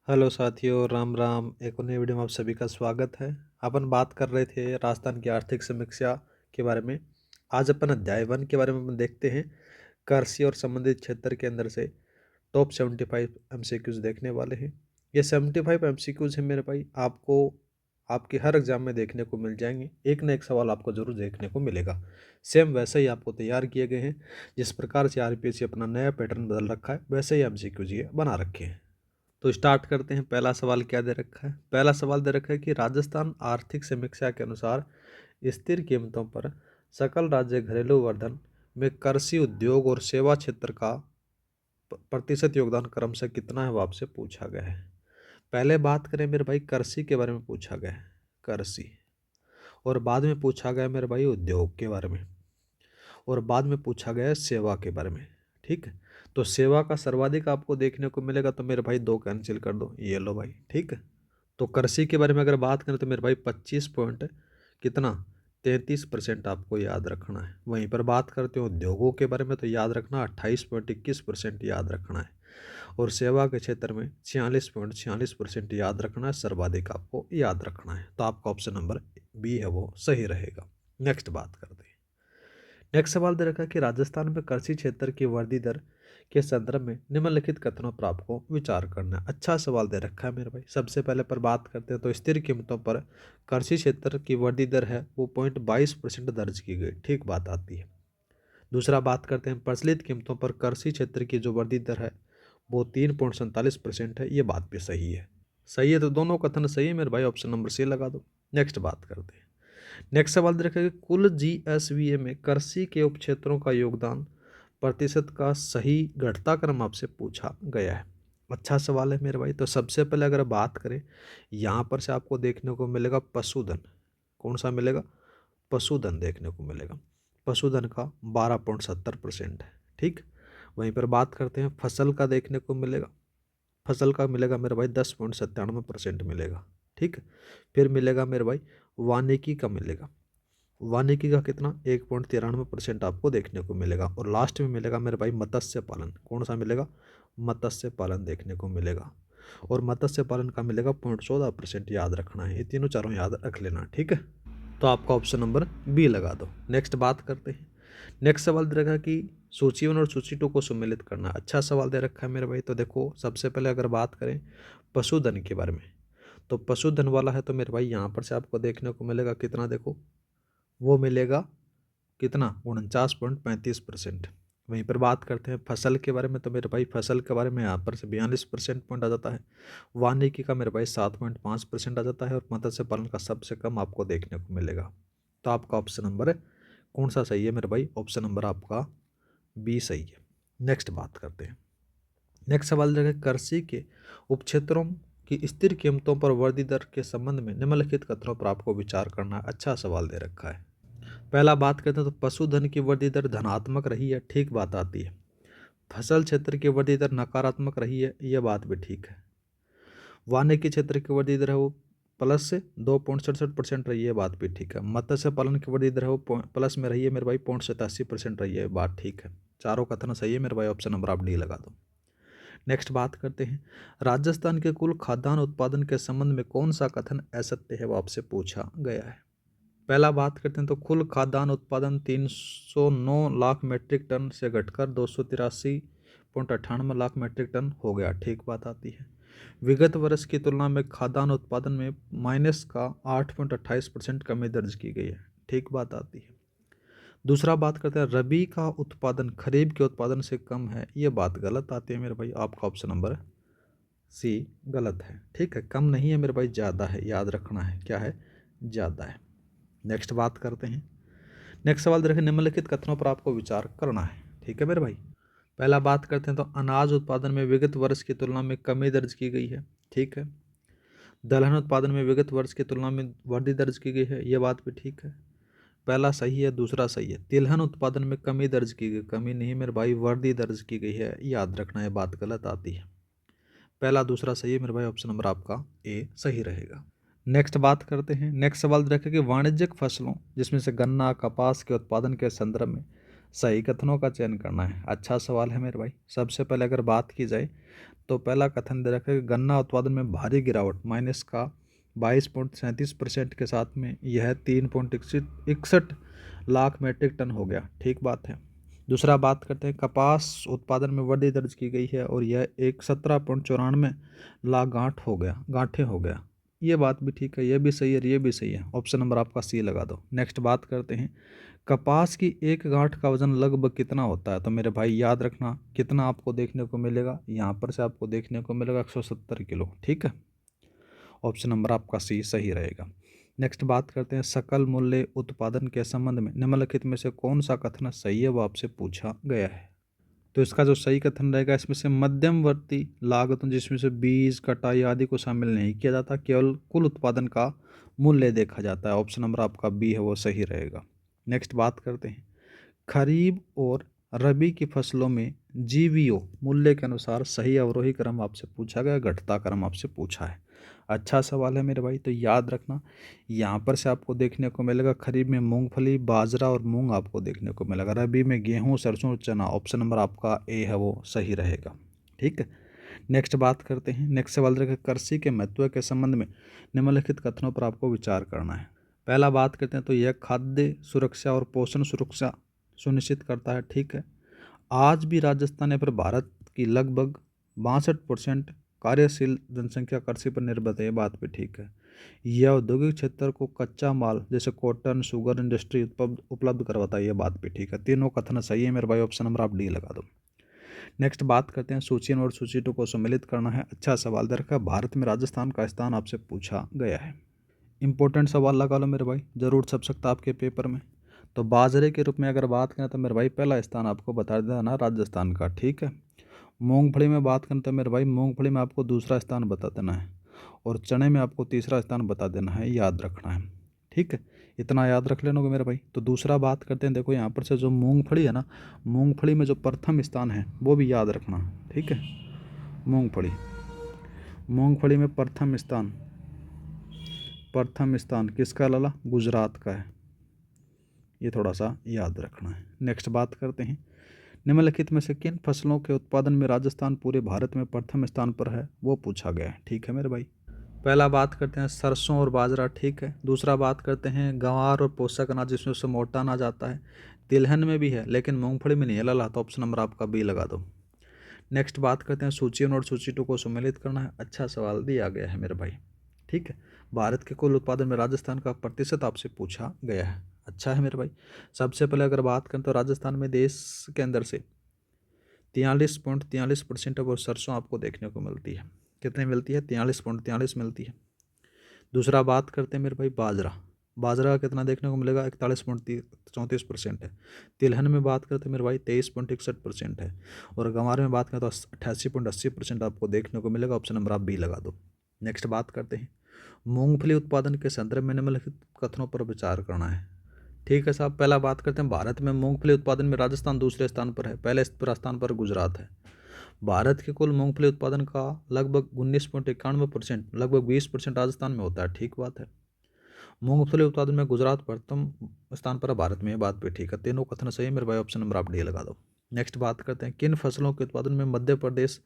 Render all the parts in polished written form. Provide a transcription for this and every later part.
Hello साथियों, राम राम। एक और नई वीडियो में आप सभी का स्वागत है। अपन बात कर रहे थे राजस्थान की आर्थिक समीक्षा के बारे में। आज अपन अध्याय 1 के बारे में अपन देखते हैं। कृषि और संबंधित क्षेत्र के अंदर से टॉप 75 एमसीक्यूज देखने वाले हैं। ये 75 एमसीक्यूज हैं मेरे भाई, आपको आपके हर एग्जाम में देखने को मिल जाएंगे। एक ना एक सवाल आपको जरूर देखने को मिलेगा। सेम वैसे ही आपको तैयार किए गए हैं। जिस प्रकार से आरपीएससी अपना नया पैटर्न बदल रखा है, वैसे ही एमसीक्यूज ये बना रखे हैं। तो स्टार्ट करते हैं। पहला सवाल क्या दे रखा है? पहला सवाल दे रखा है कि राजस्थान आर्थिक समीक्षा के अनुसार स्थिर कीमतों पर सकल राज्य घरेलू वर्धन में कृषि उद्योग और सेवा क्षेत्र का प्रतिशत योगदान क्रमशः कितना है, वो आपसे पूछा गया है। पहले बात करें मेरे भाई, कृषि के बारे में पूछा गया है, कृषि। और बाद में पूछा गया मेरे भाई उद्योग के बारे में। और बाद में पूछा गया है सेवा के बारे में। ठीक है। तो सेवा का सर्वाधिक आपको देखने को मिलेगा, तो मेरे भाई दो कैंसिल कर दो, ये लो भाई। ठीक है। तो कृषि के बारे में अगर बात करें तो मेरे भाई 25 पॉइंट कितना 33% आपको याद रखना है। वहीं पर बात करते हो उद्योगों के बारे में, तो याद रखना 28.21% याद रखना है। और सेवा के क्षेत्र में 46.46% याद रखना है। सर्वाधिक आपको याद रखना है। तो आपका ऑप्शन नंबर बी है वो सही रहेगा। नेक्स्ट बात करते हैं। नेक्स्ट सवाल दे रखा है कि राजस्थान में कृषि क्षेत्र की वृद्धि दर के संदर्भ में निम्नलिखित कथनों पर आपको विचार करना है। अच्छा सवाल दे रखा है मेरे भाई। सबसे पहले पर बात करते हैं तो स्थिर कीमतों पर कृषि क्षेत्र की वृद्धि दर है वो 0.22% दर्ज की गई, ठीक बात आती है। दूसरा बात करते हैं प्रचलित कीमतों पर कृषि क्षेत्र की जो वृद्धि दर है वो 3.47% है, ये बात भी सही है। सही है, तो दोनों कथन सही है मेरे भाई, ऑप्शन नंबर सी लगा दो। नेक्स्ट बात करते हैं। नेक्स्ट सवाल दे रखा है कि कुल जीएसवीए में कृषि के उपक्षेत्रों का योगदान प्रतिशत का सही घटता क्रम आपसे पूछा गया है। अच्छा सवाल है मेरे भाई। तो सबसे पहले अगर बात करें, यहाँ पर से आपको देखने को मिलेगा पशुधन। कौन सा मिलेगा? पशुधन देखने को मिलेगा। पशुधन का 12.70% है। ठीक। वहीं पर बात करते हैं फसल का, देखने को मिलेगा। फसल का मिलेगा मेरे भाई 10.97% मिलेगा। ठीक। फिर मिलेगा मेरे भाई वानिकी का मिलेगा। वानिकी का कितना 1.93% आपको देखने को मिलेगा। और लास्ट में मिलेगा मेरे भाई मत्स्य पालन। कौन सा मिलेगा? मत्स्य पालन देखने को मिलेगा। और मत्स्य पालन का मिलेगा 0.14%, याद रखना है। ये तीनों चारों याद रख लेना। ठीक है। तो आपका ऑप्शन नंबर बी लगा दो। नेक्स्ट बात करते हैं। नेक्स्ट सवाल दे रखा है कि सूची 1 और सूची 2 को सम्मिलित करना। अच्छा सवाल दे रखा है मेरे भाई। तो देखो, सबसे पहले अगर बात करें पशुधन के बारे में, तो पशुधन वाला है तो मेरे भाई यहाँ पर से आपको देखने को मिलेगा कितना, देखो वो मिलेगा कितना 49.35%। वहीं पर बात करते हैं फसल के बारे में, तो मेरे भाई फसल के बारे में यहाँ पर से 42% पॉइंट आ जाता है। वानिकी का मेरे भाई 7.5% आ जाता है। और मत्स्य पालन का सबसे कम आपको देखने को मिलेगा। तो आपका ऑप्शन नंबर कौन सा सही है मेरे भाई? ऑप्शन नंबर आपका बी सही है। नेक्स्ट बात करते हैं। नेक्स्ट सवाल जो है कृषि के उपक्षेत्रों की स्थिर कीमतों पर वृद्धि दर के संबंध में निम्नलिखित कथनों पर आपको विचार करना है। अच्छा सवाल दे रखा है। पहला बात करते हैं तो पशुधन की वृद्धि दर धनात्मक रही है, ठीक बात आती है। फसल क्षेत्र की वृद्धि दर नकारात्मक रही है, यह बात भी ठीक है। वानिकी क्षेत्र की वृद्धि दर है वो प्लस से 2.67% रही है, बात भी ठीक है। मत्स्य पालन की वृद्धि दर है वो प्लस में रही है मेरे भाई 0.87% रही है, बात ठीक है। चारों कथन सही है मेरे भाई, ऑप्शन नंबर आप डी लगा दो। नेक्स्ट बात करते हैं। राजस्थान के कुल खाद्यान्न उत्पादन के संबंध में कौन सा कथन असत्य है, वो आपसे पूछा गया है। पहला बात करते हैं तो कुल खाद्यान्न उत्पादन 309 लाख मीट्रिक टन से घटकर 283.98 लाख मीट्रिक टन हो गया, ठीक बात आती है। विगत वर्ष की तुलना में खाद्यान्न उत्पादन में माइनस का 8.28% कमी दर्ज की गई है, ठीक बात आती है। दूसरा बात करते हैं रबी का उत्पादन खरीफ के उत्पादन से कम है, ये बात गलत आती है मेरे भाई। आपका ऑप्शन नंबर सी गलत है। ठीक है, कम नहीं है मेरे भाई, ज़्यादा है, याद रखना है। क्या है? ज़्यादा है। नेक्स्ट बात करते हैं। नेक्स्ट सवाल देखें, निम्नलिखित कथनों पर आपको विचार करना है। ठीक है मेरे भाई। पहला बात करते हैं तो अनाज उत्पादन में विगत वर्ष की तुलना में कमी दर्ज की गई है, ठीक है। दलहन उत्पादन में विगत वर्ष की तुलना में वृद्धि दर्ज की गई है, यह बात भी ठीक है। पहला सही है, दूसरा सही है। तिलहन उत्पादन में कमी दर्ज की गई, कमी नहीं मेरे भाई, वृद्धि दर्ज की गई है, याद रखना है, बात गलत आती है। पहला दूसरा सही है मेरे भाई, ऑप्शन नंबर आपका ए सही रहेगा। नेक्स्ट बात करते हैं। नेक्स्ट सवाल रखें कि वाणिज्यिक फसलों जिसमें से गन्ना कपास के उत्पादन के संदर्भ में सही कथनों का चयन करना है। अच्छा सवाल है मेरे भाई। सबसे पहले अगर बात की जाए तो पहला कथन दे रखा है कि गन्ना उत्पादन में भारी गिरावट माइनस का 22.37% के साथ में यह 3.61 लाख मीट्रिक टन हो गया। ठीक बात है। दूसरा बात करते हैं, कपास उत्पादन में वृद्धि दर्ज की गई है और यह एक 17.94 लाख गांठें हो गया। ये बात भी ठीक है, ये भी सही है और ये भी सही है। ऑप्शन नंबर आपका सी लगा दो। नेक्स्ट बात करते हैं, कपास की एक गांठ का वजन लगभग कितना होता है? तो मेरे भाई याद रखना कितना आपको देखने को मिलेगा, यहाँ पर से आपको देखने को मिलेगा 170 किलो। ठीक है, ऑप्शन नंबर आपका सी सही रहेगा। नेक्स्ट बात करते हैं, सकल मूल्य उत्पादन के संबंध में निम्नलिखित में से कौन सा कथन सही है वो आपसे पूछा गया है। तो इसका जो सही कथन रहेगा, इसमें से मध्यमवर्ती लागतों जिसमें से बीज कटाई आदि को शामिल नहीं किया जाता, केवल कुल उत्पादन का मूल्य देखा जाता है। ऑप्शन नंबर आपका बी है वो सही रहेगा। नेक्स्ट बात करते हैं, खरीफ और रबी की फसलों में जीवीओ मूल्य के अनुसार सही अवरोही क्रम आपसे पूछा गया, घटता क्रम आपसे पूछा है। अच्छा सवाल है मेरे भाई। तो याद रखना यहाँ पर से आपको देखने को मिलेगा खरीफ में मूंगफली, बाजरा और मूंग आपको देखने को मिलेगा। रबी में गेहूं, सरसों, चना। ऑप्शन नंबर आपका ए है वो सही रहेगा। ठीक है, नेक्स्ट बात करते हैं। नेक्स्ट सवाल रहेगा, कृषि के महत्व के संबंध में निम्नलिखित कथनों पर आपको विचार करना है। पहला बात करते हैं तो यह खाद्य सुरक्षा और पोषण सुरक्षा सुनिश्चित करता है। ठीक है, आज भी राजस्थान या फिर भारत की लगभग 62% कार्यशील जनसंख्या कृषि पर निर्भर है। ये बात भी ठीक है। यह औद्योगिक क्षेत्र को कच्चा माल जैसे कॉटन, शुगर इंडस्ट्री उपलब्ध करवाता है। ये बात भी ठीक है। तीनों कथन सही है मेरे भाई। ऑप्शन नंबर आप डी लगा दो। नेक्स्ट बात करते हैं, सूची 1 और सूची 2 को सम्मिलित करना है। अच्छा सवाल दे रखा है, भारत में राजस्थान का स्थान आपसे पूछा गया है। इंपॉर्टेंट सवाल लगा लो मेरे भाई, जरूर छप सकता है आपके पेपर में। तो बाजरे के रूप में अगर बात करें तो मेरे भाई पहला स्थान आपको बता देना राजस्थान का। ठीक है, मूंगफली में बात करें तो मेरे भाई मूंगफली में आपको दूसरा स्थान बता देना है और चने में आपको तीसरा स्थान बता देना है, याद रखना है। ठीक है, इतना याद रख लेना मेरे भाई। तो दूसरा बात करते हैं, देखो यहाँ पर से जो मूंगफली है ना, मूंगफली में जो प्रथम स्थान है वो भी याद रखना। ठीक है, मूंगफली मूंगफली में प्रथम स्थान किसका लाला? गुजरात का है। ये थोड़ा सा याद रखना है। नेक्स्ट बात करते हैं, निम्नलिखित में से किन फसलों के उत्पादन में राजस्थान पूरे भारत में प्रथम स्थान पर है वो पूछा गया है। ठीक है मेरे भाई, पहला बात करते हैं सरसों और बाजरा। ठीक है, दूसरा बात करते हैं गंवार और पोषक अनाज जिसमें से मोटा अनाज आता है। तिलहन में भी है लेकिन मूंगफली में नहीं है लाला, तो ऑप्शन नंबर आपका बी लगा दो। नेक्स्ट बात करते हैं, सूची 1 और सूची 2 को सम्मिलित करना है। अच्छा सवाल दिया गया है मेरे भाई। ठीक है, भारत के कुल उत्पादन में राजस्थान का प्रतिशत आपसे पूछा गया है। अच्छा है मेरे भाई। सबसे पहले अगर बात करें तो राजस्थान में देश के अंदर से 43.43% वो सरसों आपको देखने को मिलती है। कितनी मिलती है? 43.43 मिलती है। दूसरा बात करते हैं मेरे भाई बाजरा। बाजरा का कितना देखने को मिलेगा? 41.34% है। तिलहन में बात करते हैं मेरे भाई 23.61% है। और गंवार में बात करें तो 88.80% आपको देखने को मिलेगा। ऑप्शन नंबर आप बी लगा दो। नेक्स्ट बात करते हैं, मूंगफली उत्पादन के संदर्भ में निम्नलिखित कथनों पर विचार करना है। ठीक है साहब, पहला बात करते हैं, भारत में मूंगफली उत्पादन में राजस्थान दूसरे स्थान पर है, पहले स्थान पर गुजरात है। भारत के कुल मूंगफली उत्पादन का लगभग 19.91%, लगभग 20% राजस्थान में होता है। ठीक बात है। मूंगफली उत्पादन में गुजरात प्रथम स्थान पर है भारत में, ये बात भी ठीक है। तीनों कथन सही है मेरे भाई। ऑप्शन नंबर आप डी लगा दो। नेक्स्ट बात करते हैं, किन फसलों के उत्पादन में मध्य प्रदेश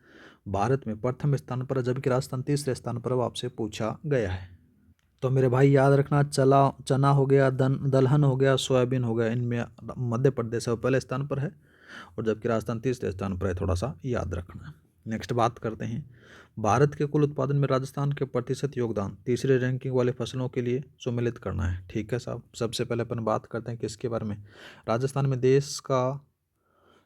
भारत में प्रथम स्थान पर है जबकि राजस्थान तीसरे स्थान पर है, वो आपसे पूछा गया है। तो मेरे भाई याद रखना, चना हो गया, दलहन हो गया, सोयाबीन हो गया, इनमें मध्य प्रदेश है वो पहले स्थान पर है और जबकि राजस्थान तीसरे स्थान पर है। थोड़ा सा याद रखना। नेक्स्ट बात करते हैं, भारत के कुल उत्पादन में राजस्थान के प्रतिशत योगदान तीसरे रैंकिंग वाले फसलों के लिए सम्मिलित करना है। ठीक है साहब, सबसे पहले अपन बात करते हैं किसके बारे में। राजस्थान में देश का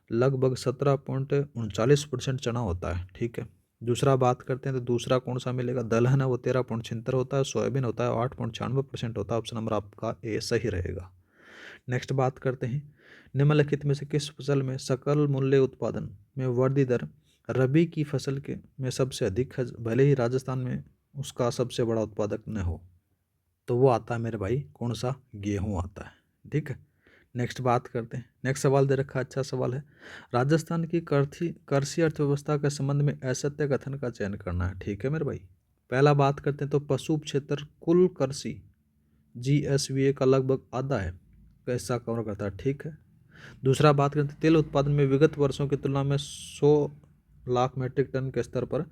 लगभग 17.39% चना होता है। ठीक है, दूसरा बात करते हैं तो दूसरा कौन सा मिलेगा? दलहन है वो 13.76 होता है। सोयाबीन होता है 8.96% होता है। ऑप्शन नंबर आपका ए सही रहेगा। नेक्स्ट बात करते हैं, निम्नलिखित में से किस फसल में सकल मूल्य उत्पादन में वृद्धि दर रबी की फसल के में सबसे अधिक है, भले ही राजस्थान में उसका सबसे बड़ा उत्पादक न हो? तो वो आता है मेरे भाई कौन सा? गेहूँ आता है। ठीक है, नेक्स्ट बात करते हैं। नेक्स्ट सवाल दे रखा, अच्छा सवाल है, राजस्थान की कृषि अर्थव्यवस्था के संबंध में असत्य कथन का चयन करना है। ठीक है मेरे भाई, पहला बात करते हैं तो पशु क्षेत्र कुल कृषि GSVA का लगभग आधा है, कैसा कवर करता है। ठीक है, दूसरा बात करते हैं तेल उत्पादन में विगत वर्षों की तुलना में 100 लाख मीट्रिक टन के स्तर पर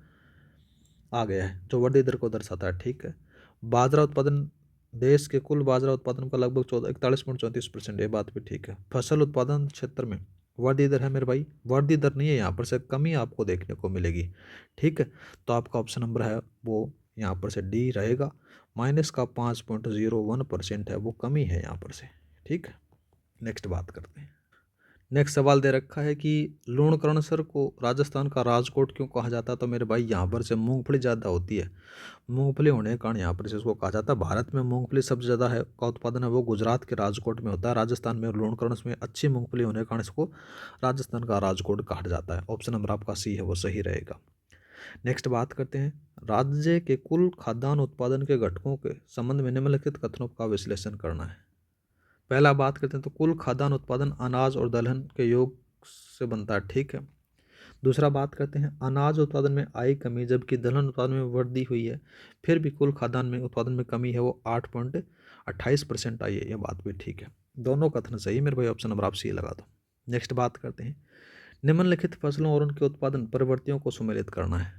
आ गया है, जो वृद्धि दर को दर्शाता है। ठीक है। बाजरा उत्पादन, देश के कुल बाजरा उत्पादन का लगभग 41.34%, ये बात भी ठीक है। फसल उत्पादन क्षेत्र में वृद्धि दर है मेरे भाई, वृद्धि दर नहीं है, यहाँ पर से कमी आपको देखने को मिलेगी। ठीक है। तो आपका ऑप्शन नंबर है वो यहाँ पर से डी रहेगा। माइनस का 5.01% है, वो कमी है यहाँ पर से। ठीक है। नेक्स्ट बात करते हैं। नेक्स्ट सवाल दे रखा है कि लूणकरणसर को राजस्थान का राजकोट क्यों कहा जाता है। तो मेरे भाई यहाँ पर से मूंगफली ज़्यादा होती है, मूंगफली होने के कारण यहाँ पर से इसको कहा जाता है। भारत में मूंगफली सबसे ज़्यादा है का उत्पादन है वो गुजरात के राजकोट में होता है। राजस्थान में लूणकरणस में अच्छी मूंगफली होने के कारण इसको राजस्थान का राजकोट कहा जाता है। ऑप्शन नंबर आपका सी है वो सही रहेगा। नेक्स्ट बात करते हैं, राज्य के कुल खाद्यान्न उत्पादन के घटकों के संबंध में निम्नलिखित कथनों का विश्लेषण करना है। पहला बात करते हैं तो कुल खाद्यान्न उत्पादन अनाज और दलहन के योग से बनता है। ठीक है। दूसरा बात करते हैं, अनाज उत्पादन में आई कमी जबकि दलहन उत्पादन में वृद्धि हुई है, फिर भी कुल खाद्यान्न में उत्पादन में कमी है वो 8.28% आई है, यह बात भी ठीक है। दोनों कथन सही है मेरे भाई, ऑप्शन नंबर आप सी लगा दो। नेक्स्ट बात करते हैं, निम्नलिखित फसलों और उनके उत्पादन प्रवृत्तियों को सम्मिलित करना है।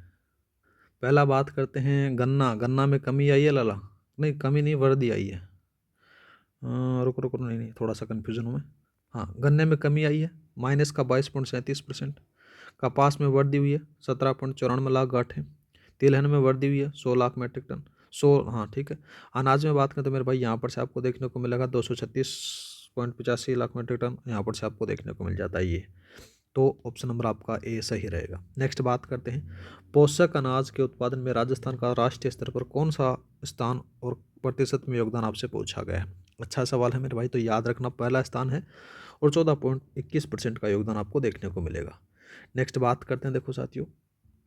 पहला बात करते हैं गन्ना, गन्ना में कमी आई है लाला, नहीं कमी नहीं वृद्धि आई है। रुको रुको, नहीं नहीं थोड़ा सा कन्फ्यूजन हूँ मैं। हाँ, गन्ने में कमी आई है, माइनस का 22.37%। कपास में वृद्धि हुई है 17.94 लाख गांठें। तिलहन में वृद्धि हुई है 100 लाख मीट्रिक टन, 100। हाँ ठीक है। अनाज में बात करें तो मेरे भाई यहाँ पर से आपको देखने को मिलेगा 236.85 लाख मीट्रिक टन, यहाँ पर से आपको देखने को मिल जाता है ये। तो ऑप्शन नंबर आपका ए सही रहेगा। नेक्स्ट बात करते हैं, पोषक अनाज के उत्पादन में राजस्थान का राष्ट्रीय स्तर पर कौन सा स्थान और प्रतिशत में योगदान आपसे पूछा गया है। अच्छा सवाल है मेरे भाई, तो याद रखना पहला स्थान है और 14.21% का योगदान आपको देखने को मिलेगा। नेक्स्ट बात करते हैं, देखो साथियों,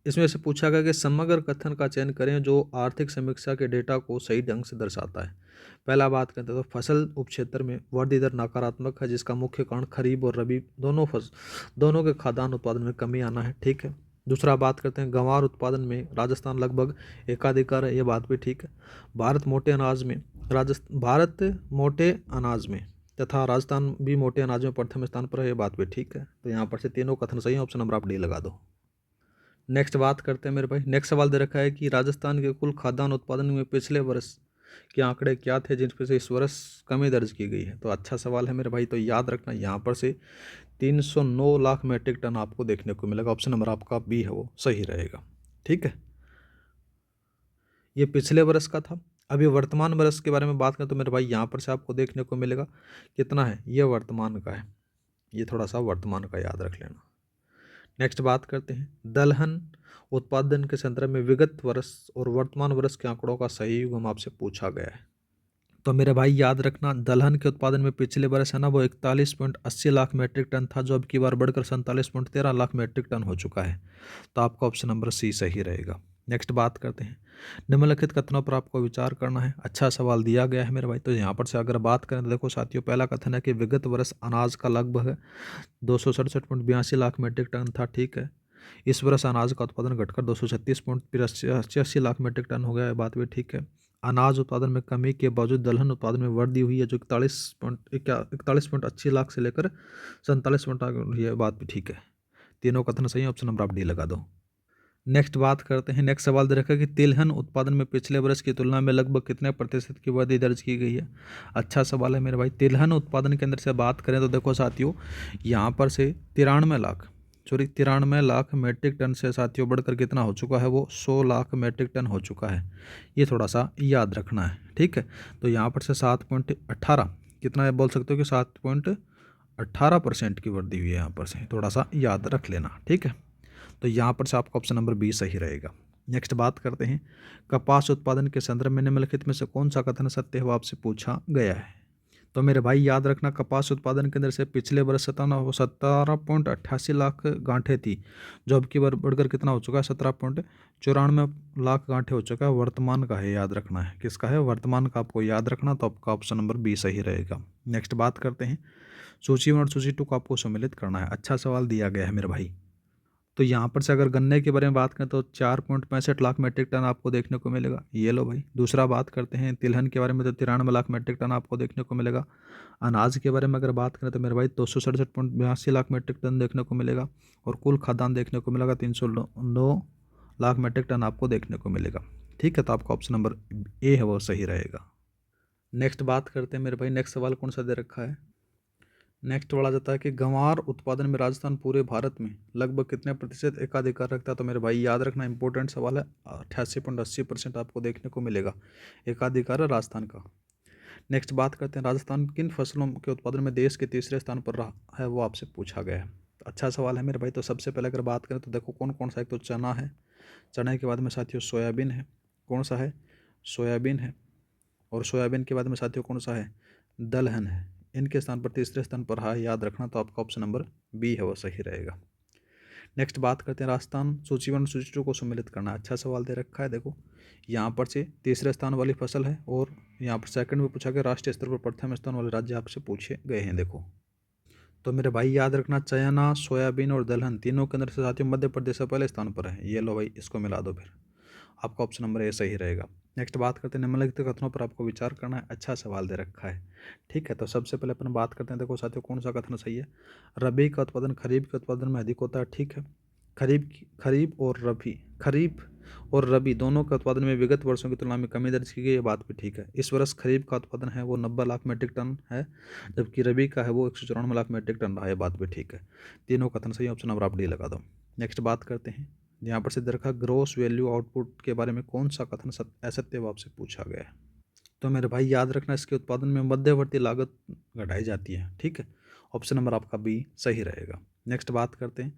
इसमें से पूछा गया कि समग्र कथन का चयन करें जो आर्थिक समीक्षा के डेटा को सही ढंग से दर्शाता है। पहला बात करते हैं तो फसल उपक्षेत्र में वृद्धि दर नकारात्मक है, जिसका मुख्य कारण खरीफ और रबी दोनों के खाद्यान्न उत्पादन में कमी आना है। ठीक है। दूसरा बात करते हैं, गंवार उत्पादन में राजस्थान लगभग एकाधिकार है, ये बात भी ठीक है। भारत मोटे अनाज में तथा राजस्थान भी मोटे अनाज में प्रथम स्थान पर है, ये बात भी ठीक है। तो यहाँ पर से तीनों कथन सही है, ऑप्शन नंबर आप डी लगा दो। नेक्स्ट बात करते हैं मेरे भाई, नेक्स्ट सवाल दे रखा है कि राजस्थान के कुल खाद्यान्न उत्पादन में पिछले वर्ष के आंकड़े क्या थे जिन से इस वर्ष कमी दर्ज की गई है। तो अच्छा सवाल है मेरे भाई, तो याद रखना यहाँ पर से 309 लाख मीट्रिक टन आपको देखने को मिलेगा। ऑप्शन नंबर आपका बी है वो सही रहेगा। ठीक है। ये पिछले वर्ष का था। अभी वर्तमान वर्ष के बारे में बात करें तो मेरे भाई यहाँ पर से आपको देखने को मिलेगा कितना है, ये वर्तमान का है, ये थोड़ा सा वर्तमान का याद रख लेना। नेक्स्ट बात करते हैं, दलहन उत्पादन के संदर्भ में विगत वर्ष और वर्तमान वर्ष के आंकड़ों का सही युग्म आपसे पूछा गया है। तो मेरे भाई याद रखना, दलहन के उत्पादन में पिछले वर्ष है ना वो 41.80 लाख मीट्रिक टन था, जो अब की बार बढ़कर 47.13 लाख मीट्रिक टन हो चुका है। तो आपका ऑप्शन नंबर सी सही रहेगा। नेक्स्ट बात करते हैं, निम्नलिखित कथनों पर आपको विचार करना है। अच्छा सवाल दिया गया है मेरे भाई, तो यहाँ पर से अगर बात करें तो देखो साथियों, पहला कथन है कि विगत वर्ष अनाज का लगभग 267.82 लाख मीट्रिक टन था। ठीक है। इस वर्ष अनाज का उत्पादन घटकर 236.85 लाख मीट्रिक टन हो गया है, बात भी ठीक है। अनाज उत्पादन में कमी के बावजूद दलहन उत्पादन में वृद्धि हुई है, जो 41.80 लाख से लेकर 47 हुई है, बात भी ठीक है। तीनों कथन सही है, ऑप्शन नंबर आप डी लगा दो। नेक्स्ट बात करते हैं, नेक्स्ट सवाल दे रखा है कि तिलहन उत्पादन में पिछले वर्ष की तुलना में लगभग कितने प्रतिशत की वृद्धि दर्ज की गई है। अच्छा सवाल है मेरे भाई। तिलहन उत्पादन के अंदर से बात करें तो देखो साथियों, यहाँ पर से 93 लाख मीट्रिक टन से साथियों बढ़कर कितना हो चुका है, वो 100 लाख मीट्रिक टन हो चुका है। ये थोड़ा सा याद रखना है। ठीक है। तो यहाँ पर से 7.18 कितना है बोल सकते हो कि 7.18% की वृद्धि हुई है, यहाँ पर से थोड़ा सा याद रख लेना। ठीक है। तो यहाँ पर से आपका ऑप्शन नंबर बी सही रहेगा। नेक्स्ट बात करते हैं, कपास उत्पादन के संदर्भ में निम्नलिखित में से कौन सा कथन सत्य है वो आपसे पूछा गया है। तो मेरे भाई याद रखना, कपास उत्पादन के अंदर से पिछले वर्ष 17.88 लाख गांठें थी, जो अब की बार बढ़कर कितना हो चुका है, 17.94 लाख गांठें हो चुका है। वर्तमान का है, याद रखना है किसका है, वर्तमान का आपको याद रखना। तो आपका ऑप्शन नंबर बी सही रहेगा। नेक्स्ट बात करते हैं, सूची 1 और सूची 2 को आपको सम्मिलित करना है। अच्छा सवाल दिया गया है मेरे भाई। तो यहाँ पर से अगर गन्ने के बारे में बात करें तो 4.65 लाख मेट्रिक टन आपको देखने को मिलेगा। ये लो भाई। दूसरा बात करते हैं तिलहन के बारे में, तो 93 लाख मेट्रिक टन आपको देखने को मिलेगा। अनाज के बारे में अगर बात करें तो मेरे भाई 267.82 लाख मेट्रिक टन देखने को मिलेगा। और कुल खाद्यान्न देखने को मिलेगा 309 लाख मेट्रिक टन आपको देखने को मिलेगा। ठीक है, तो आपका ऑप्शन नंबर ए है वो सही रहेगा। नेक्स्ट बात करते हैं मेरे भाई, नेक्स्ट सवाल कौन सा दे रखा है। नेक्स्ट वाला जाता है कि गंवार उत्पादन में राजस्थान पूरे भारत में लगभग कितने प्रतिशत एकाधिकार रखता है। तो मेरे भाई याद रखना, इंपॉर्टेंट सवाल है। 88.80% आपको देखने को मिलेगा एकाधिकार है राजस्थान का। नेक्स्ट बात करते हैं, राजस्थान किन फसलों के उत्पादन में देश के तीसरे स्थान पर रहा है, वो आपसे पूछा गया है। अच्छा सवाल है मेरे भाई। तो सबसे पहले अगर बात करें तो देखो कौन कौन सा, एक तो चना है, चने के बाद में साथियों सोयाबीन है। कौन सा है? सोयाबीन है। और सोयाबीन के बाद में साथियों कौन सा है? दलहन है। इनके स्थान पर तीसरे स्थान पर है, याद रखना। तो आपका ऑप्शन नंबर बी है वो सही रहेगा। नेक्स्ट बात करते हैं, राजस्थान सूची 1 सूची 2 को सम्मिलित करना। अच्छा सवाल दे रखा है। देखो यहाँ पर से तीसरे स्थान वाली फसल है, और यहाँ पर सेकंड में पूछा गया राष्ट्रीय स्तर पर प्रथम स्थान वाले राज्य आपसे पूछे गए हैं। देखो तो मेरे भाई याद रखना, चना, सोयाबीन और दलहन तीनों के अंदर से साथियों मध्य प्रदेश से पहले स्थान पर है। ये लो भाई, इसको मिला दो, फिर आपका ऑप्शन नंबर ए सही रहेगा। नेक्स्ट बात करते हैं, निम्नलिखित कथनों पर आपको विचार करना है। अच्छा सवाल दे रखा है। ठीक है, तो सबसे पहले अपन बात करते हैं। देखो साथियों कौन सा कथन सही है। रबी का उत्पादन खरीफ के उत्पादन में अधिक होता है। ठीक है, खरीफ और रबी दोनों के उत्पादन में विगत वर्षों की तुलना में कमी दर्ज की गई, ये बात भी ठीक है। इस वर्ष खरीफ का उत्पादन है वो 90 लाख मेट्रिक टन है, जबकि रबी का है वो 194 लाख मेट्रिक टन रहा है, ये बात भी ठीक है। तीनों कथन सही, ऑप्शन नंबर आप डी लगा दो। नेक्स्ट बात करते हैं, यहाँ पर सिद्ध रखा ग्रोस वैल्यू आउटपुट के बारे में कौन सा कथन असत्य व आपसे पूछा गया है। तो मेरे भाई याद रखना, इसके उत्पादन में मध्यवर्ती लागत घटाई जाती है। ठीक है, ऑप्शन नंबर आपका बी सही रहेगा। नेक्स्ट बात करते हैं,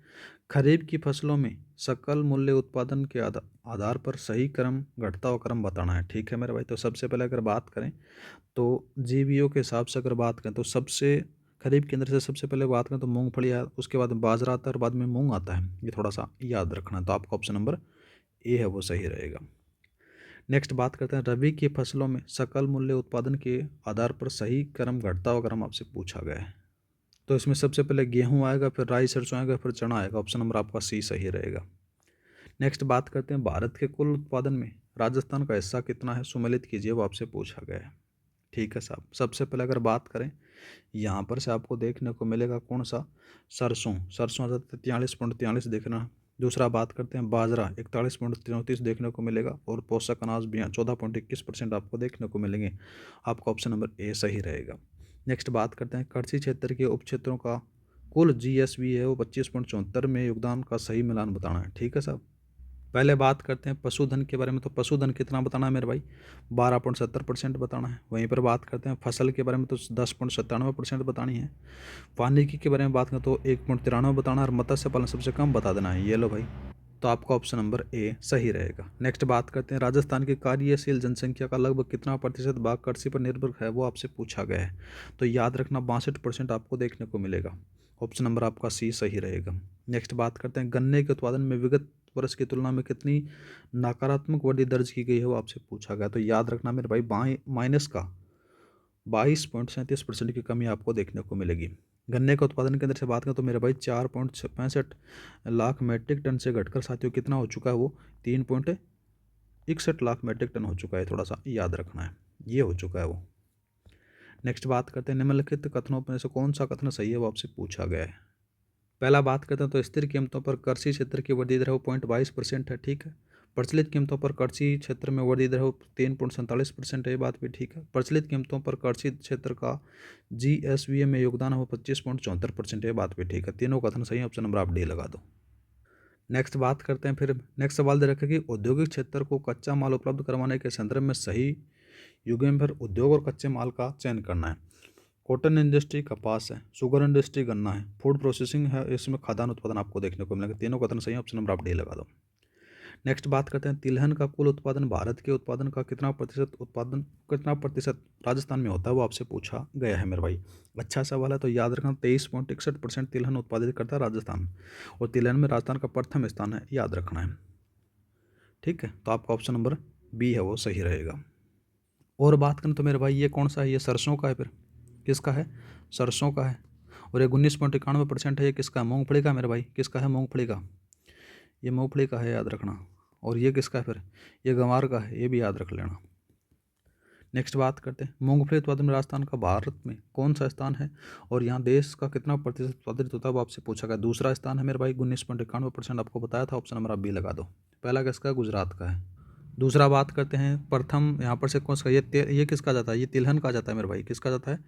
खरीफ की फसलों में सकल मूल्य उत्पादन के आधार पर सही क्रम घटता हुआ क्रम बताना है। ठीक है मेरे भाई, तो सबसे पहले अगर बात करें तो जीबीओ के हिसाब से अगर बात करें तो सबसे खरीफ के अंदर से सबसे पहले बात करें तो मूंगफली है, उसके बाद बाजरा आता है और बाद में मूंग आता है। ये थोड़ा सा याद रखना। तो आपका ऑप्शन नंबर ए है वो सही रहेगा। नेक्स्ट बात करते हैं, रबी की फसलों में सकल मूल्य उत्पादन के आधार पर सही क्रम घटता हुआ क्रम आपसे पूछा गया है। तो इसमें सबसे पहले गेहूं आएगा, फिर राई सरसों आएगा, फिर चना आएगा। ऑप्शन नंबर आपका सी सही रहेगा। नेक्स्ट बात करते हैं, भारत के कुल उत्पादन में राजस्थान का हिस्सा कितना है, सुमेलित कीजिए, वो आपसे पूछा गया है। ठीक है साहब, सबसे पहले अगर बात करें यहाँ पर से आपको देखने को मिलेगा कौन सा, सरसों आ जाता है 43.43 देखना। दूसरा बात करते हैं बाजरा 41.34 देखने को मिलेगा, और पोषक अनाज भी 14.21% आपको देखने को मिलेंगे। आपका ऑप्शन नंबर ए सही रहेगा। नेक्स्ट बात करते हैं, कृषि क्षेत्र के उप क्षेत्रों का कुल जीएसबी है वो 25.74 में योगदान का सही मिलान बताना है। ठीक है साहब, पहले बात करते हैं पशुधन के बारे में। तो पशुधन कितना बताना है मेरे भाई, 12.70% बताना है। वहीं पर बात करते हैं फसल के बारे में तो 10.97% बतानी है। वानिकी के बारे में बात करें तो 1.93 बताना है, और मत्स्य पालन सबसे कम बता देना है। ये लो भाई, तो आपका ऑप्शन नंबर ए सही रहेगा। नेक्स्ट बात करते हैं, राजस्थान की कार्यशील जनसंख्या का लगभग कितना प्रतिशत भाग कृषि पर निर्भर है, वो आपसे पूछा गया है। तो याद रखना 62% आपको देखने को मिलेगा। ऑप्शन नंबर आपका सी सही रहेगा। नेक्स्ट बात करते हैं, गन्ने के उत्पादन में विगत वर्ष की तुलना में कितनी नकारात्मक वृद्धि दर्ज की गई है, वो आपसे पूछा गया। तो याद रखना मेरे भाई, माइनस का 22.37% की कमी आपको देखने को मिलेगी। गन्ने का उत्पादन के अंदर से बात करें तो मेरे भाई 4.65 लाख मेट्रिक टन से घटकर साथियों कितना हो चुका है, वो 3.61 लाख मेट्रिक टन हो चुका है। थोड़ा सा याद रखना है, ये हो चुका है वो। नेक्स्ट बात करते हैं, निम्नलिखित कथनों में से कौन सा कथन सही है, वो आपसे पूछा गया है। पहला बात करते हैं तो स्थिर कीमतों पर कृषि क्षेत्र की वृद्धि दर 0.22% है। ठीक है, प्रचलित कीमतों पर कृषि क्षेत्र में वृद्धि दर 3.47% है, ये बात भी ठीक है। प्रचलित कीमतों पर कृषि क्षेत्र का जीएसवीए में योगदान हो 25.74% है, ये बात भी ठीक है। तीनों कथन सही है, ऑप्शन नंबर आप डी लगा दो। नेक्स्ट बात करते हैं, फिर नेक्स्ट सवाल दे रखा है कि औद्योगिक क्षेत्र को कच्चा माल उपलब्ध करवाने के संदर्भ में सही युग्म पर उद्योग और कच्चे माल का चयन करना है। कॉटन इंडस्ट्री कपास है, शुगर इंडस्ट्री गन्ना है, फूड प्रोसेसिंग है, इसमें खाद्यान्न उत्पादन आपको देखने को मिलेगा। तीनों कथन सही है, ऑप्शन नंबर आप डी लगा दो। नेक्स्ट बात करते हैं, तिलहन का कुल उत्पादन भारत के उत्पादन का कितना प्रतिशत राजस्थान में होता है, वो आपसे पूछा गया है मेरे भाई। अच्छा सवाल है, तो याद रखना 23.61% तिलहन उत्पादित करता है राजस्थान, और तिलहन में राजस्थान का प्रथम स्थान है, याद रखना है। ठीक है, तो आपका ऑप्शन नंबर बी है वो सही रहेगा। और बात करें तो मेरे भाई ये कौन सा है, ये सरसों का है। फिर किसका है, सरसों का है। और ये 19.91% है, ये किसका है, मूंगफली का मेरे भाई। किसका है, मूंगफली का। ये मूंगफली का है, याद रखना। और ये किसका है फिर, ये गंवार का है, ये भी याद रख लेना। नेक्स्ट बात करते हैं, मूंगफली उत्पादन में राजस्थान का भारत में कौन सा स्थान है और यहाँ देश का कितना प्रतिशत उत्पादित होता है, वो आपसे पूछा गया। दूसरा स्थान है मेरे भाई 19.91%, आपको बताया था, ऑप्शन नंबर आप बी लगा दो। पहला किसका है, गुजरात का है। दूसरा बात करते हैं, प्रथम यहाँ पर से कौन सा, ये किसका जाता है, ये तिलहन का जाता है मेरे भाई। किसका जाता है,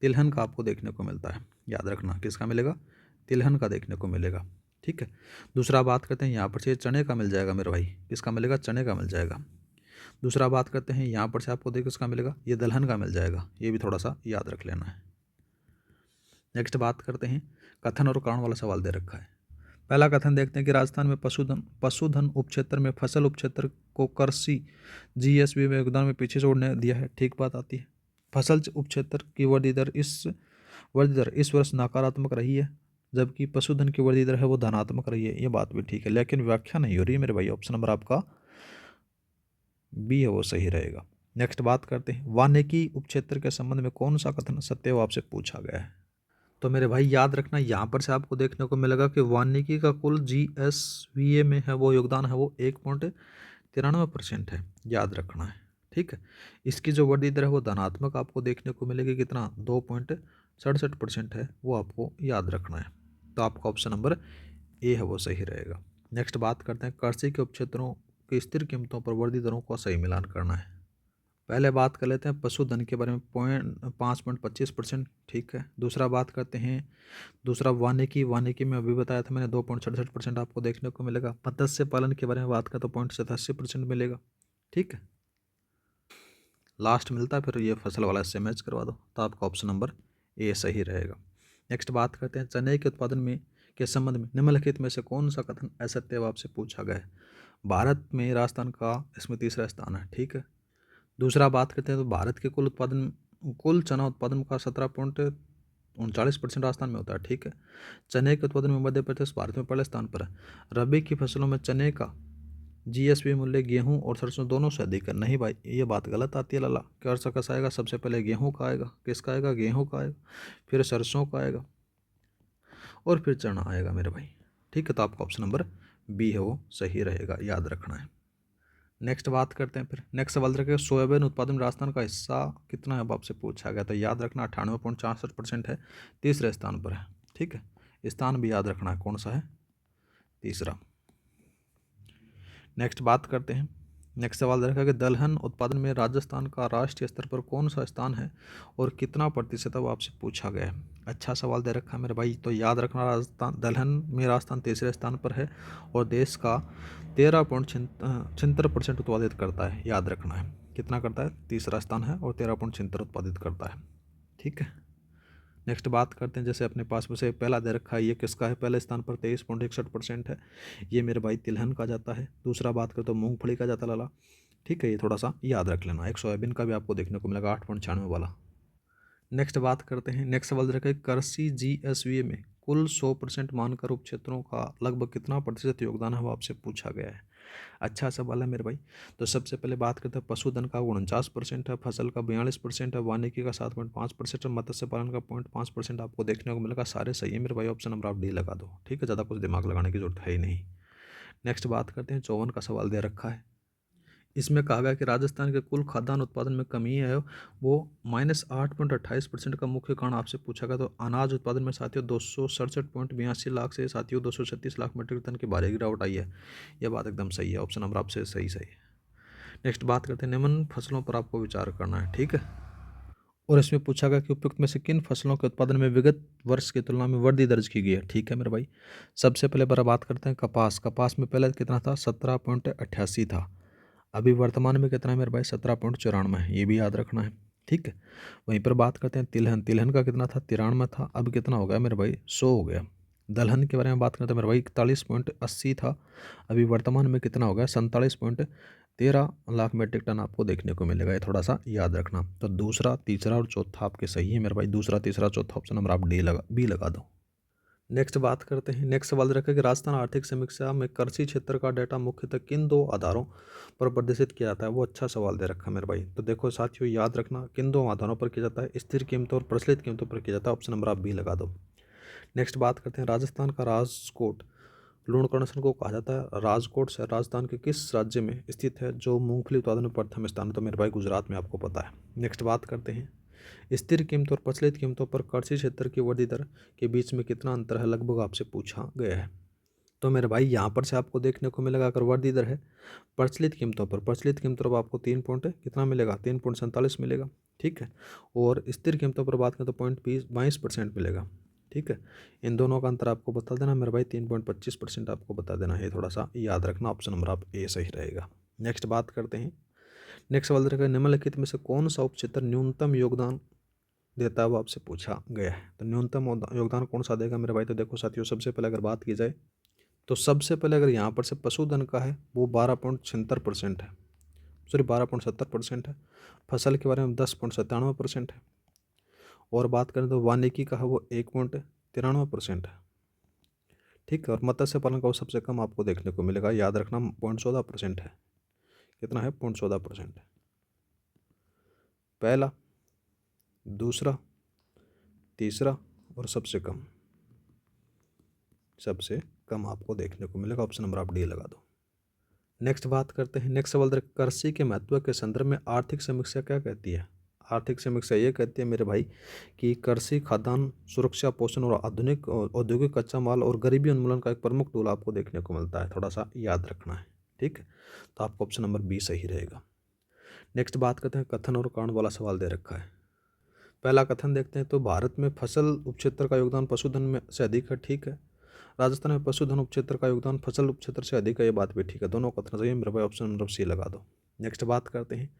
तिलहन का आपको देखने को मिलता है, याद रखना किसका मिलेगा, तिलहन का देखने को मिलेगा। ठीक है। दूसरा बात करते हैं, यहाँ पर से चने का मिल जाएगा मेरे भाई, किसका मिलेगा, चने का मिल जाएगा। दूसरा बात करते हैं, यहाँ पर से आपको देखो किसका मिलेगा, ये दलहन का मिल जाएगा, ये भी थोड़ा सा याद रख लेना है। नेक्स्ट बात करते हैं, कथन और कारण वाला सवाल दे रखा है। पहला कथन देखते हैं कि राजस्थान में पशुधन उपक्षेत्र में फसल उपक्षेत्र को कृषि जीएसबी में योगदान में पीछे छोड़ने दिया है, ठीक बात आती है। फसल उपक्षेत्र की वृद्धि दर इस वर्ष नकारात्मक रही है, जबकि पशुधन की वृद्धि दर है वो धनात्मक रही है, ये बात भी ठीक है, लेकिन व्याख्या नहीं हो रही है मेरे भाई। ऑप्शन नंबर आपका बी है वो सही रहेगा। नेक्स्ट बात करते हैं, वानिकी उपक्षेत्र के संबंध में कौन सा कथन सत्य है, वो आपसे पूछा गया है। तो मेरे भाई याद रखना, यहाँ पर से आपको देखने को मिलेगा कि वानिकी का कुल जीएसवीए में है वो योगदान है वो 1.93% है, याद रखना है। ठीक है। इसकी जो वृद्धि दर है वो धनात्मक आपको देखने को मिलेगी, कितना, 2.67% है, वो आपको याद रखना है। तो आपका ऑप्शन नंबर ए है वो सही रहेगा। नेक्स्ट बात करते हैं, कृषि के उपक्षेत्रों की स्थिर कीमतों पर वृद्धि दरों का सही मिलान करना है। पहले बात कर लेते हैं पशुधन के बारे में, 5.25%, ठीक है। दूसरा बात करते हैं, दूसरा वानिकी में अभी बताया था मैंने, 2.67% आपको देखने को मिलेगा। मत्स्य पालन के बारे में बात करें तो 0.87% मिलेगा। ठीक है। लास्ट मिलता है फिर ये फसल वाला, इससे मैच करवा दो, तो आपका ऑप्शन नंबर ए सही रहेगा। नेक्स्ट बात करते हैं, चने के उत्पादन में के संबंध में निम्नलिखित में से कौन सा कथन असत्य है, आपसे पूछा गया है। भारत में राजस्थान का इसमें तीसरा स्थान है, ठीक है। दूसरा बात करते हैं, तो भारत के कुल चना उत्पादन का 17.39% राजस्थान में होता है, ठीक है। चने के उत्पादन में मध्य प्रदेश भारत में पहले स्थान पर है। रबी की फसलों में चने का जीएसपी मूल्य गेहूं और सरसों दोनों से अधिक है, नहीं भाई ये बात गलत आती है लाला। क्या सकस आएगा, सबसे पहले गेहूं का आएगा, किसका आएगा, गेहूं का आएगा, फिर सरसों का आएगा और फिर चना आएगा मेरे भाई। ठीक है। तो आपका ऑप्शन नंबर बी है वो सही रहेगा, याद रखना है। नेक्स्ट बात करते हैं, फिर नेक्स्ट सवाल रखेगा, सोयाबीन उत्पादन में राजस्थान का हिस्सा कितना है, अब आपसे पूछा गया। तो याद रखना 98.64% है, तीसरे स्थान पर है। ठीक है। स्थान भी याद रखना है, कौन सा है, तीसरा। नेक्स्ट बात करते हैं, नेक्स्ट सवाल रखा कि दलहन उत्पादन में राजस्थान का राष्ट्रीय स्तर पर कौन सा स्थान है और कितना प्रतिशत है, वो आपसे पूछा गया है। अच्छा सवाल दे रखा है मेरे भाई। तो याद रखना, राजस्थान दलहन में राजस्थान तीसरे स्थान पर है और देश का 13.76% उत्पादित करता है, याद रखना है। कितना करता है, तीसरा स्थान है और 13.76 उत्पादित करता है। ठीक है। नेक्स्ट बात करते हैं, जैसे अपने पास में से पहला दे रखा है, ये किसका है, पहले स्थान पर 23.61% है, ये मेरे भाई तिलहन का जाता है। दूसरा बात करें तो मूंगफली का जाता लाला। ठीक है, ये थोड़ा सा याद रख लेना। एक सोयाबीन का भी आपको देखने को मिलेगा 8.96 वाला। नेक्स्ट बात करते हैं, नेक्स्ट सवाल रखा है, कृषि जीएसवी में कुल 100% मानकर उपक्षेत्रों का लगभग कितना प्रतिशत योगदान है, वो आपसे पूछा गया है। अच्छा सवाल है मेरे भाई। तो सबसे पहले बात करते हैं, पशुधन का 49% है, फसल का 42% है, वानिकी का 7.5% है, मत्स्य पालन का 0.5% आपको देखने को मिलेगा। सारे सही है मेरे भाई, ऑप्शन नंबर आप डी लगा दो। ठीक है, ज़्यादा कुछ दिमाग लगाने की जरूरत है ही नहीं। नेक्स्ट बात करते हैं, 54 का सवाल दे रखा है। इसमें कहा गया कि राजस्थान के कुल खाद्यान्न उत्पादन में कमी है वो -8.28% का मुख्य कारण आपसे पूछा गया। तो अनाज उत्पादन में साथियों 267.82 लाख से साथियों 236 लाख मीट्रिक टन की भारी गिरावट आई है, यह बात एकदम सही है, ऑप्शन नंबर आपसे सही है। नेक्स्ट बात करते हैं, निम्न फसलों पर आपको विचार करना है, ठीक है। और इसमें पूछा गया कि उपयुक्त में से किन फसलों के उत्पादन में विगत वर्ष की तुलना में वृद्धि दर्ज की गई है, ठीक है मेरे भाई। सबसे पहले बात करते हैं कपास में पहले कितना था, 17.88 था। अभी वर्तमान में कितना है मेरे भाई, 17.94 है, ये भी याद रखना है। ठीक है। वहीं पर बात करते हैं तिलहन का कितना था, 93 था, अब कितना हो गया मेरे भाई, 100 हो गया। दलहन के बारे में बात करते हैं मेरे भाई, 41.80 था, अभी वर्तमान में कितना हो गया, 47.13 लाख मीट्रिक टन आपको देखने को मिलेगा, ये थोड़ा सा याद रखना। तो दूसरा, तीसरा और चौथा आपके सही है मेरे भाई, दूसरा, तीसरा, चौथा ऑप्शन नंबर आप बी लगा दो। नेक्स्ट बात करते हैं, नेक्स्ट सवाल रखा कि राजस्थान आर्थिक समीक्षा में कृषि क्षेत्र का डाटा मुख्यतः किन दो आधारों पर प्रदर्शित किया जाता है, वो अच्छा सवाल दे रखा है मेरे भाई। तो देखो साथियों, याद रखना, किन दो आधारों पर किया जाता है, स्थिर कीमतों और प्रचलित कीमतों पर किया जाता है, ऑप्शन नंबर आप बी लगा दो। नेक्स्ट बात करते हैं, राजस्थान का राजकोट लूणकरणसन को कहा जाता है। राजकोट शहर राजस्थान के किस राज्य में स्थित है जो मूंगफली उत्पादन में प्रथम स्थान है? तो मेरे भाई गुजरात में, आपको पता है। नेक्स्ट बात करते हैं, स्थिर कीमतों और प्रचलित कीमतों पर कृषि क्षेत्र की वृद्धि दर के बीच में कितना अंतर है, लगभग आपसे पूछा गया है। तो मेरे भाई यहाँ पर से आपको देखने को मिलेगा, अगर वृद्धि दर है प्रचलित कीमतों पर आपको 3 कितना मिलेगा, 3.47 मिलेगा, ठीक है। और स्थिर कीमतों पर बात करें तो 0.22% मिलेगा, ठीक है। इन दोनों का अंतर आपको बता देना मेरे भाई, 3.25% आपको बता देना है, थोड़ा सा याद रखना। ऑप्शन नंबर आप ए सही रहेगा। नेक्स्ट बात करते हैं, नेक्स्ट सवाल रहेगा, निम्नलिखित में से कौन सा उपक्षेत्र न्यूनतम योगदान देता है, वो आपसे पूछा गया है। तो न्यूनतम योगदान कौन सा देगा मेरे भाई? तो देखो साथियों, सबसे पहले अगर बात की जाए तो सबसे पहले अगर यहाँ पर से पशुधन का है वो 12.76% है, सॉरी 12.70% है। फसल के बारे में 10.97% है। और बात करें तो वानिकी का है वो 1.93% है, ठीक है। और मत्स्य पालन का वो सबसे कम आपको देखने को मिलेगा, याद रखना 0.14% है। कितना है? 0.14%। पहला, दूसरा, तीसरा और सबसे कम आपको देखने को मिलेगा। ऑप्शन नंबर आप डी लगा दो। नेक्स्ट बात करते हैं, नेक्स्ट सवाल, कृषि के महत्व के संदर्भ में आर्थिक समीक्षा क्या कहती है? आर्थिक समीक्षा ये कहती है मेरे भाई कि कृषि खाद्यान्न सुरक्षा, पोषण और आधुनिक औद्योगिक कच्चा माल और गरीबी उन्मूलन का एक प्रमुख टूल आपको देखने को मिलता है, थोड़ा सा याद रखना है, ठीक है। तो आपको ऑप्शन नंबर बी सही रहेगा। नेक्स्ट बात करते हैं, कथन और कारण वाला सवाल दे रखा है। पहला कथन देखते हैं, तो भारत में फसल उपक्षेत्र का योगदान पशुधन में से अधिक है, ठीक है। राजस्थान में पशुधन उपक्षेत्र का योगदान फसल उपक्षेत्र से अधिक है, ये बात भी ठीक है। दोनों कथन सही है मेरे भाई, ऑप्शन नंबर सी लगा दो। नेक्स्ट बात करते हैं,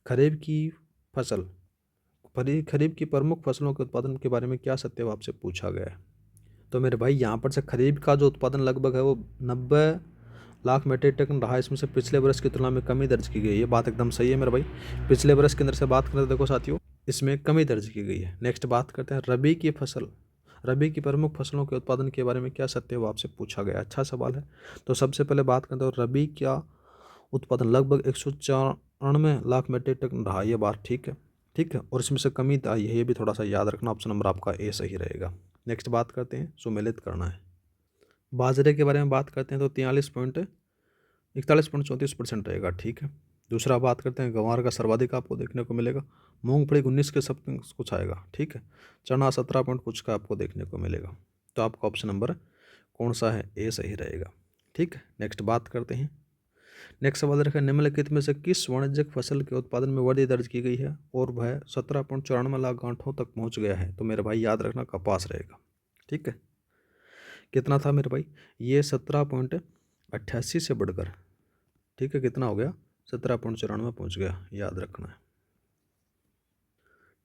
खरीफ की फसल खरीफ की प्रमुख फसलों के उत्पादन के बारे में क्या सत्य है, आपसे पूछा गया है। तो मेरे भाई यहाँ पर से खरीफ का जो उत्पादन लगभग है वो 90 लाख मीट्रिक टन रहा है। इसमें से पिछले वर्ष की तुलना में कमी दर्ज की गई है, ये बात एकदम सही है मेरे भाई। पिछले वर्ष के अंदर से बात करें तो देखो साथियों, इसमें कमी दर्ज की गई है। नेक्स्ट बात करते हैं, रबी की प्रमुख फसलों के उत्पादन के बारे में क्या सत्य है, वो आपसे पूछा गया। अच्छा सवाल है। तो सबसे पहले बात करते हैं, रबी का उत्पादन लगभग 194 लाख मीट्रिक टन रहा, ये बात ठीक है, ठीक है। और इसमें से कमी आई है, ये भी थोड़ा सा याद रखना। ऑप्शन नंबर आपका ए सही रहेगा। नेक्स्ट बात करते हैं, सुमेलित करना है। बाजरे के बारे में बात करते हैं तो 41.34% रहेगा, ठीक है। दूसरा बात करते हैं, गंवार का सर्वाधिक आपको देखने को मिलेगा। मूंगफली 19 के सब कुछ आएगा, ठीक है। चना 17 पॉइंट कुछ का आपको देखने को मिलेगा। तो आपका ऑप्शन नंबर कौन सा है? ए सही रहेगा, ठीक है। नेक्स्ट बात करते हैं, नेक्स्ट सवाल रखा, निम्नलिखित में से किस वाणिज्यिक फसल के उत्पादन में वृद्धि दर्ज की गई है और वह 17.94 लाख गांठों तक पहुंच गया है? तो मेरे भाई याद रखना, कपास रहेगा, ठीक है। कितना था मेरे भाई? ये 17.88 से बढ़कर, ठीक है, कितना हो गया? 17.94 पहुँच गया, याद रखना है।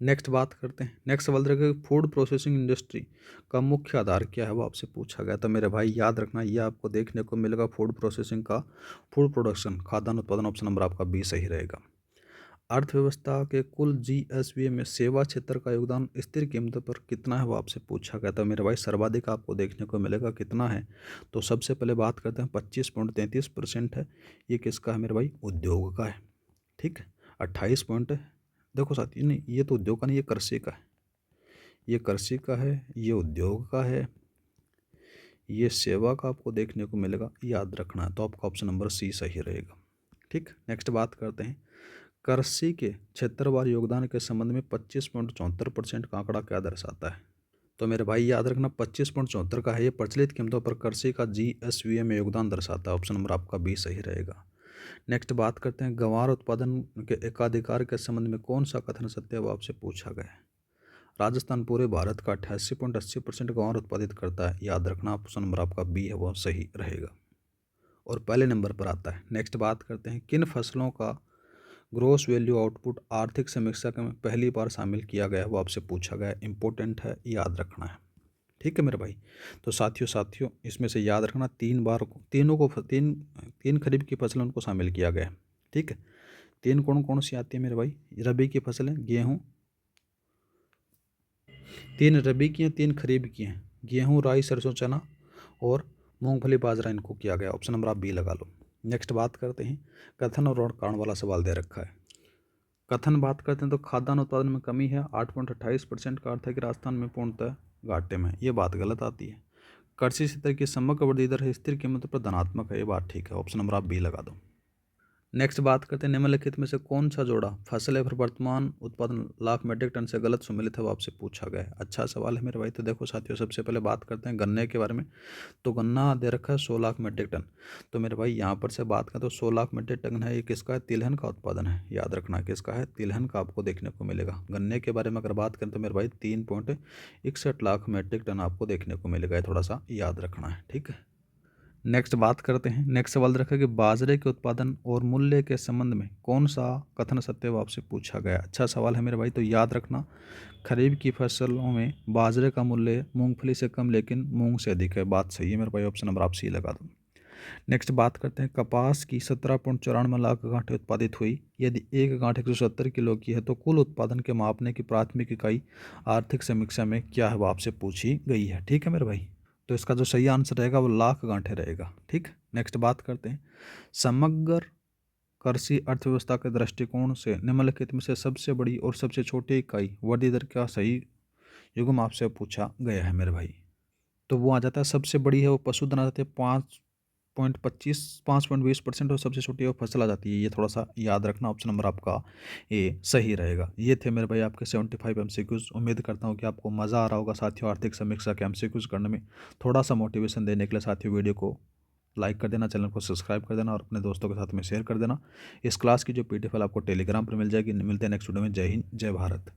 नेक्स्ट बात करते हैं, नेक्स्ट सवाल रखेगा, फूड प्रोसेसिंग इंडस्ट्री का मुख्य आधार क्या है, वो आपसे पूछा गया। तो मेरे भाई याद रखना, ये आपको देखने को मिलेगा फूड प्रोसेसिंग का फूड प्रोडक्शन, खाद्यान्न उत्पादन। ऑप्शन नंबर आपका बी सही रहेगा। अर्थव्यवस्था के कुल जीएसवी में सेवा क्षेत्र का योगदान स्थिर कीमतों पर कितना है, वो आपसे पूछा गया। तो मेरे भाई सर्वाधिक आपको देखने को मिलेगा, कितना है? तो सबसे पहले बात करते हैं, 25.33% है। ये किसका है मेरे भाई? उद्योग का है, ठीक है। 28 पॉइंट, देखो साथी, नहीं ये तो उद्योग का नहीं, ये कृषि का है, ये कृषि का है, ये उद्योग का है, ये सेवा का आपको देखने को मिलेगा, याद रखना है। तो आपका ऑप्शन नंबर सी सही रहेगा, ठीक। नेक्स्ट बात करते हैं, कृषि के क्षेत्रवार योगदान के संबंध में 25.74% का आंकड़ा क्या दर्शाता है? तो मेरे भाई याद रखना, 25.74 का है, ये प्रचलित कीमतों पर कृषि का जीएसवी में योगदान दर्शाता है। ऑप्शन नंबर आपका बी सही रहेगा। नेक्स्ट बात करते हैं, गंवार उत्पादन के एकाधिकार के संबंध में कौन सा कथन सत्य है, वो आपसे पूछा गया है। राजस्थान पूरे भारत का 88.80% गंवार उत्पादित करता है, याद रखना। ऑप्शन नंबर आपका बी है, वो सही रहेगा और पहले नंबर पर आता है। नेक्स्ट बात करते हैं, किन फसलों का ग्रोस वैल्यू आउटपुट आर्थिक समीक्षा में पहली बार शामिल किया गया है, वो आपसे पूछा गया है, इंपॉर्टेंट है, याद रखना है, ठीक है मेरे भाई। तो साथियों इसमें से याद रखना, तीन खरीफ की फसलें उनको शामिल किया गया है, ठीक है। तीन कौन कौन सी आती है मेरे भाई? रबी की फसलें, गेहूँ, तीन रबी की हैं, तीन खरीफ की हैं, गेहूँ, राई, सरसों, चना और मूंगफली, बाजरा, इनको किया गया। ऑप्शन नंबर आप बी लगा लो। नेक्स्ट बात करते हैं, कथन और कारण वाला सवाल दे रखा है। कथन बात करते हैं तो खाद्यान्न उत्पादन में कमी है, 8.28% का अर्थ है कि राजस्थान में पूर्णतः घाटे में, ये बात गलत आती है। कृषि क्षेत्र की समग्र वृद्धि दर स्थिर कीमतों पर धनात्मक है, ये बात ठीक है, ऑप्शन नंबर आप बी लगा दो। नेक्स्ट बात करते हैं निम्नलिखित में से कौन सा जोड़ा फसल या फिर वर्तमान उत्पादन लाख मीट्रिक टन से गलत सुमेलित है, वो आपसे पूछा गया है। अच्छा सवाल है मेरे भाई। तो देखो साथियों, सबसे पहले बात करते हैं गन्ने के बारे में। तो गन्ना दे रखा है 100 लाख मीट्रिक टन। तो मेरे भाई यहाँ पर से बात करें तो 100 लाख मीट्रिक टन है, ये किसका है? तिलहन का उत्पादन है। याद रखना किसका है? तिलहन का आपको देखने को मिलेगा। गन्ने के बारे में अगर बात करें तो मेरे भाई 3.61 लाख मीट्रिक टन आपको देखने को मिलेगा, थोड़ा सा याद रखना है, ठीक है। नेक्स्ट बात करते हैं। नेक्स्ट सवाल रखा कि बाजरे के उत्पादन और मूल्य के संबंध में कौन सा कथन सत्य है, आपसे पूछा गया। अच्छा सवाल है मेरे भाई। तो याद रखना, खरीफ की फसलों में बाजरे का मूल्य मूंगफली से कम लेकिन मूंग से अधिक है। बात सही है मेरे भाई, ऑप्शन नंबर आप सी लगा दो। नेक्स्ट बात करते हैं कपास की 17.94 लाख गांठें उत्पादित हुई। यदि एक गांठ 170 किलो की है तो कुल उत्पादन के मापने की प्राथमिक इकाई आर्थिक समीक्षा में क्या है, वो आपसे पूछी गई है, ठीक है मेरे भाई। तो इसका जो सही आंसर रहेगा वो लाख गांठें रहेगा, ठीक। नेक्स्ट बात करते हैं समग्र कृषि अर्थव्यवस्था के दृष्टिकोण से निम्नलिखित में से सबसे बड़ी और सबसे छोटी इकाई वृद्धि दर का सही युग्म आपसे पूछा गया है मेरे भाई। तो वो आ जाता है, सबसे बड़ी है वो पशुधन आ जाती है 5.20%, और सबसे छोटी है वो फसल आ जाती है। ये थोड़ा सा याद रखना, ऑप्शन नंबर आपका ये सही रहेगा। ये थे मेरे भाई आपके 75 एमसीक्यूज। उम्मीद करता हूँ कि आपको मज़ा आ रहा होगा साथियों आर्थिक समीक्षा के एमसीक्यूज करने में। थोड़ा सा मोटिवेशन देने के लिए साथियों वीडियो को लाइक कर देना, चैनल को सब्सक्राइब कर देना और अपने दोस्तों के साथ में शेयर कर देना। इस क्लास की जो पीडीएफ आपको टेलीग्राम पर मिल जाएगी। मिलते हैं नेक्स्ट वीडियो में। जय हिंद, जय भारत।